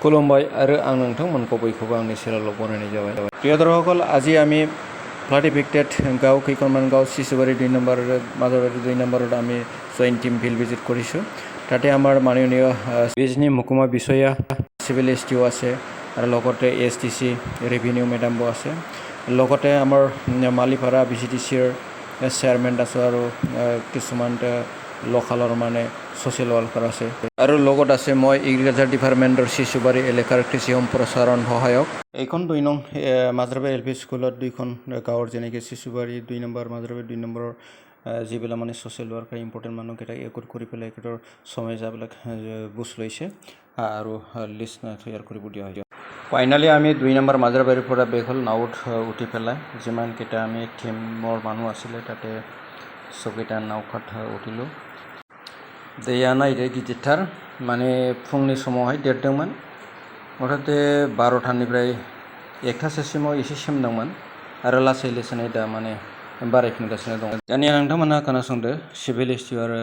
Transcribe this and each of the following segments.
खुलुमबाय आरो आं नोंथांमोनखौ बयखौबो आंनि सेराव बरायनाय जाबाय। प्रिय दर्शकসকল, আজি আমি ফ্লাড ইফেক্টেড গাঁও কেইখনমান গাঁও শিশুবাৰী 2 নম্বৰ আৰু মাজৰবাৰী 2 নম্বৰত আমি জইণ্ট টিম ফিল্ড ভিজিট কৰিছোঁ। তাতে আমাৰ মাননীয় বিজনী মহকুমা বিষয়া চিভিল এছটিও আছে আৰু লগতে ASTC ৰেভিনিউ মেডামো আছে। লগতে আমাৰ মালিপাৰা BCTCৰ চেয়াৰমেন আছে আৰু কিছুমান লোকালৰ মানে ছ'চিয়েল ৱৰ্কাৰ আছে আৰু লগত আছে মই এগ্ৰিকালচাৰ ডিপাৰ্টমেণ্টৰ শিশুবাৰী এলেকাৰ কৃষি সম্প্ৰসাৰণ সহায়ক। এইখন 2 নং মাজৰাবাৰী LP স্কুলত 2খন গাঁৱৰ যেনেকৈ শিশুবাৰী 2 নম্বৰ মাজৰাবাৰী 2 নম্বৰৰ যিবিলাক মানে ছ'চিয়েল ৱৰ্কাৰ ইম্পৰ্টেণ্ট মানুহকেইটাক একগোট কৰি পেলাই একেটাৰ সমস্যাবিলাক বুজ লৈছে আৰু লিষ্ট তৈয়াৰ কৰিব দিয়া হৈছে। ফাইনেলি আমি 2 নম্বৰ মাজৰাবাৰীৰ পৰা বেক হ'ল নাৱত উঠি পেলাই যিমানকেইটা আমি টিমৰ মানুহ আছিলে তাতে চবকেইটা নাওখাত উঠিলোঁ। दैया नायदो गिदिरथार, माने फुंनि समावहाय देरदोंमोन। मथाते 12टानिफ्राय 1टासोसिमाव एसे सोमदोंमोन आरो लासै लासैनो दा माने बारायफिनगासिनो दं। दानिया नोंथांमोनहा खोनासंदो सिभिल एसटि आरो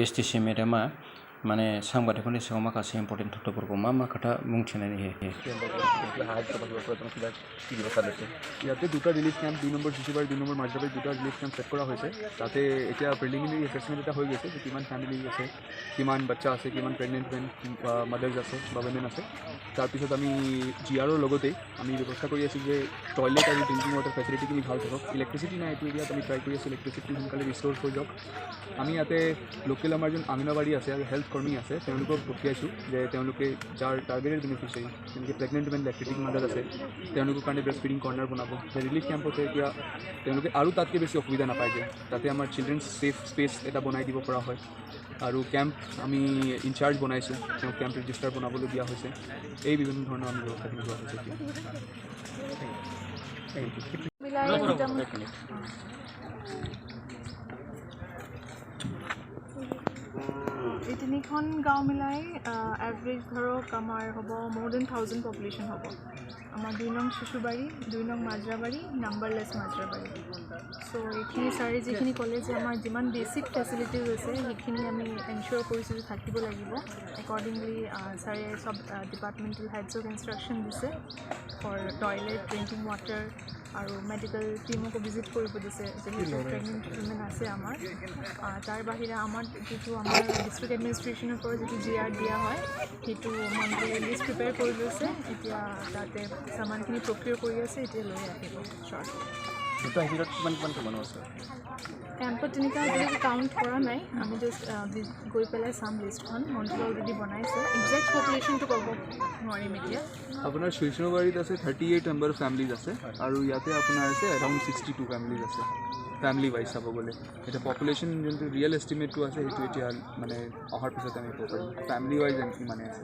ASTC मेडामा माने सांबादिकफोरनि सिगाङाव माखासे इम्पर्टेन्ट तथ्यफोरखौ मा खोथा बुंथिनानै होयो। ইয়াতে দুটা relief camp 2 number শিশুবাৰী 2 number Majrabari দুটা ৰিলিফ ক্যাম্প সেট কৰা হৈছে। তাতে এতিয়া প্ৰিলিমিনাৰী এছেছমেণ্ট এটা হৈ গৈছে যে কিমান ফেমিলি আছে, কিমান বাচ্চা আছে, কিমান প্ৰেগনেণ্ট মাদাৰ্ছ আছে বা ৱমেন আছে। তাৰপিছত আমি GRৰ লগতে আমি ব্যৱস্থা কৰি আছোঁ যে টয়লেট আৰু ড্ৰিংকিং ৱাটাৰ ফেচিলিটিখিনি ভাল থাকক। ইলেক্ট্ৰিচিটি নাই এইটো এৰিয়াত আমি ট্ৰাই কৰি আছোঁ ইলেক্ট্ৰিচিটি সোনকালে ৰিষ্ট'ৰ হৈ যাওক। আমি ইয়াতে লোকেল আমাৰ যোন আংগনবাড়ী আছে আৰু হেল্থ কৰ্মী আছে তেওঁলোকক পঠিয়াইছোঁ যে তেওঁলোকে যাৰ টাৰ্গেটেড বেনিফিচিয়াৰী যেনেকৈ প্ৰেগনেণ্ট উমেন লেক্টেটিং মাদাৰ আছে তেওঁলোকৰ কাৰণে ব্ৰেষ্ট ফিডিং কৰ্নাৰ বনাব। ৰিলিফ ক্যাম্পতে এতিয়া তেওঁলোকে আৰু তাতকৈ বেছি অসুবিধা নাপায় যে তাতে আমাৰ চিলড্ৰেনছ ছেফ স্পেচ এটা বনাই দিব পৰা হয়। আৰু কেম্প আমি ইনচাৰ্জ বনাইছোঁ, তেওঁ কেম্প ৰেজিষ্টাৰ বনাবলৈ দিয়া হৈছে। এই বিভিন্ন ধৰণৰ আমি ব্যৱস্থাখিনি লোৱা হৈছে। এই তিনিখন গাঁও মিলাই এভাৰেজ ধৰক আমাৰ হ'ব মোৰ দেন 1000 পপুলেশ্যন হ'ব। আমাৰ 2 নং শিশুবাৰী, 2 নং মাজৰাবাৰী, নাম্বাৰলেছ মাজৰাবাৰী। চ' এইখিনি ছাৰে যিখিনি ক'লে যে আমাৰ যিমান বেচিক ফেচিলিটিজ আছে সেইখিনি আমি এনচিয়'ৰ কৰিছোঁ যে থাকিব লাগিব। একৰ্ডিংলি ছাৰে চব ডিপাৰ্টমেণ্টেল হেডছক ইনষ্ট্ৰাকশ্যন দিছে ফৰ টয়লেট, ড্ৰিংকিং ৱাটাৰ আৰু মেডিকেল টিমকো ভিজিট কৰিব দিছে যিহেতু প্ৰেগনেণ্ট উমেন আছে আমাৰ। তাৰ বাহিৰে আমাৰ যিটো আমাৰ ডিষ্ট্ৰিক্ট এডমিনিষ্ট্ৰেশ্যনৰ পৰা যিটো GR দিয়া হয় সেইটো মন্থলি লিষ্ট প্ৰিপেয়াৰ কৰি লৈছে। এতিয়া তাতে সামানখিনি প্ৰকিউৰ কৰি আছে, এতিয়া লৈ আহিব শ্বৰ্ট। কেম্পত তেনেকুৱা আজিলৈকে কাউণ্ট কৰা নাই, আমি জাষ্ট গৈ পেলাই চাম লিষ্টখন। মন্থলি অলৰেডি বনাইছে, একজেক্ট পপুলেশ্যনটো ক'ব নোৱাৰিম এতিয়া। আপোনাৰ শিশুবাৰীত আছে 38 নম্বৰ ফেমিলিজ আছে আৰু ইয়াতে আপোনাৰ আছে এৰাউণ্ড 62 ফেমিলিজ আছে ফেমিলি ৱাইজ চাব গ'লে। এতিয়া পপুলেশ্যন যোনটো ৰিয়েল এষ্টিমেটটো আছে সেইটো এতিয়া মানে অহাৰ পিছত আমি ক'ব পাৰিম ফেমিলি ৱাইজ এণ্ট্ৰি মানে আছে।